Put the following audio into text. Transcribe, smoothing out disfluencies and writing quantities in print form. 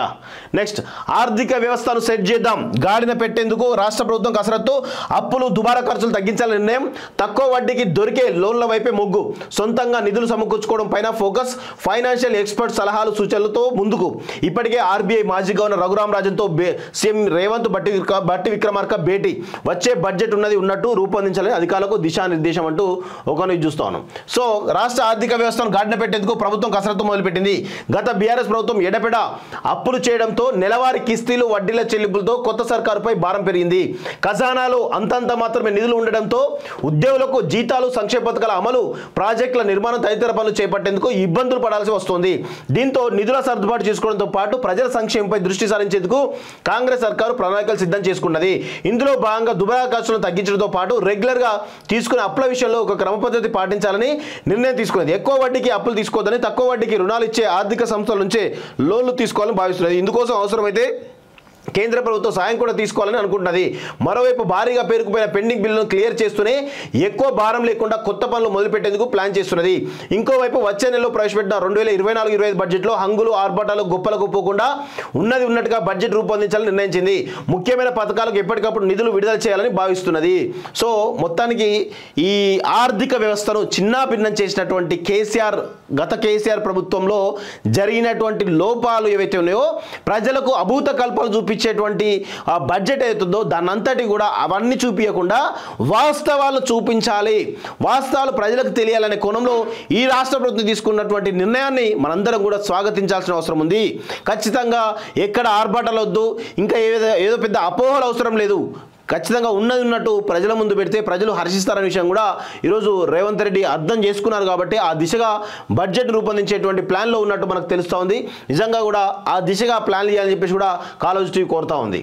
Yeah next ఆర్థిక వ్యవస్థను set చేద్దాం, గాడిన పెట్టేందుకు రాష్ట్ర ప్రభుత్వం కసరత్తు, అప్పులు దుబారా ఖర్చులు తగ్గించాలని నిర్ణయం, తక్కువ వడ్డీకి దొరికే లోన్ల వైపే మొగ్గు, సొంతంగా నిధులు సమకూర్చుకోవడం పైన ఫోకస్, ఫైనాన్షియల్ ఎక్స్పర్ట్ సలహాలు సూచనలతో ముందుకు. ఇప్పటికే ఆర్బీఐ మాజీ గవర్నర్ రఘురామ్ రాజన్తో సీఎం రేవంత్ బట్టి విక్రమార్క భేటీ, వచ్చే బడ్జెట్ ఉన్నట్టు రూపొందించాలని అధికారులకు దిశానిర్దేశం అంటూ ఒక న్యూస్ చూస్తా ఉన్నాం. సో రాష్ట్ర ఆర్థిక వ్యవస్థను గాడిన పెట్టేందుకు ప్రభుత్వం కసరత్తు మొదలుపెట్టింది. గత బీఆర్ఎస్ ప్రభుత్వం ఎడపెడ అప్పులు చేయడంతో నెలవారీ కిస్తీలు వడ్డీల చెల్లింపులతో కొత్త సర్కారుపై భారం పెరిగింది. ఖజానాలో అంతంత మాత్రమే నిధులు ఉండడంతో ఉద్యోగులకు జీతాలు, సంక్షేమ పథకాల అమలు, ప్రాజెక్టుల నిర్మాణం తదితర పనులు చేపట్టేందుకు ఇబ్బందులు పడాల్సి వస్తోంది. దీంతో నిధుల సర్దుబాటు చేసుకోవడంతో పాటు ప్రజల సంక్షేమంపై దృష్టి సారించేందుకు కాంగ్రెస్ సర్కారు ప్రణాళికలు సిద్ధం చేసుకున్నది. ఇందులో భాగంగా దుబారా ఖర్చులను తగ్గించడంతో పాటు రెగ్యులర్ గా తీసుకునే అప్పుల విషయంలో ఒక క్రమ పద్ధతి పాటించాలని నిర్ణయం తీసుకున్నది. ఎక్కువ వడ్డీకి అప్పులు తీసుకోవద్దని, తక్కువ వడ్డీకి రుణాలు ఇచ్చే ఆర్థిక సంస్థల నుంచే లోన్లు తీసుకోవాలని భావిస్తున్నది. ఇందుకోసం అవసరమైతే కేంద్ర ప్రభుత్వం సాయం కూడా తీసుకోవాలని అనుకుంటున్నది. మరోవైపు భారీగా పేరుకుపోయిన పెండింగ్ బిల్లును క్లియర్ చేస్తూనే ఎక్కువ భారం లేకుండా కొత్త పనులు మొదలుపెట్టేందుకు ప్లాన్ చేస్తున్నది. ఇంకోవైపు వచ్చే నెలలో ప్రవేశపెట్టిన 2024-25 బడ్జెట్లో హంగులు, ఆర్భాటాలు గొప్పలకు పోకుండా ఉన్నది ఉన్నట్టుగా బడ్జెట్ రూపొందించాలని నిర్ణయించింది. ముఖ్యమైన పథకాలకు ఎప్పటికప్పుడు నిధులు విడుదల చేయాలని భావిస్తున్నది. సో మొత్తానికి ఈ ఆర్థిక వ్యవస్థను చిన్నాభిన్నం చేసినటువంటి గత కేసీఆర్ ప్రభుత్వంలో జరిగినటువంటి లోపాలు ఏవైతే ఉన్నాయో, ప్రజలకు అభూత కల్పనలు చూపించేటువంటి ఆ బడ్జెట్ అవుతుందో దాన్నంతటి కూడా అవన్నీ చూపించకుండా వాస్తవాలు చూపించాలి, వాస్తవాలు ప్రజలకు తెలియాలనే కోణంలో ఈ రాష్ట్ర ప్రభుత్వం తీసుకున్నటువంటి నిర్ణయాన్ని మనందరం కూడా స్వాగతించాల్సిన అవసరం ఉంది. ఖచ్చితంగా ఎక్కడ ఆర్భాటాలు వద్దు, ఇంకా ఏదో పెద్ద అపోహలు అవసరం లేదు. ఖచ్చితంగా ఉన్నది ఉన్నట్టు ప్రజల ముందు పెడితే ప్రజలు హర్షిస్తారనే విషయం కూడా ఈరోజు రేవంత్ రెడ్డి అర్థం చేసుకున్నారు. కాబట్టి ఆ దిశగా బడ్జెట్ రూపొందించేటువంటి ప్లాన్లో ఉన్నట్టు మనకు తెలుస్తూ ఉంది. నిజంగా కూడా ఆ దిశగా ప్లాన్ చేయాలని చెప్పేసి కూడా కాలేజ్ టీవీ కోరుతా ఉంది.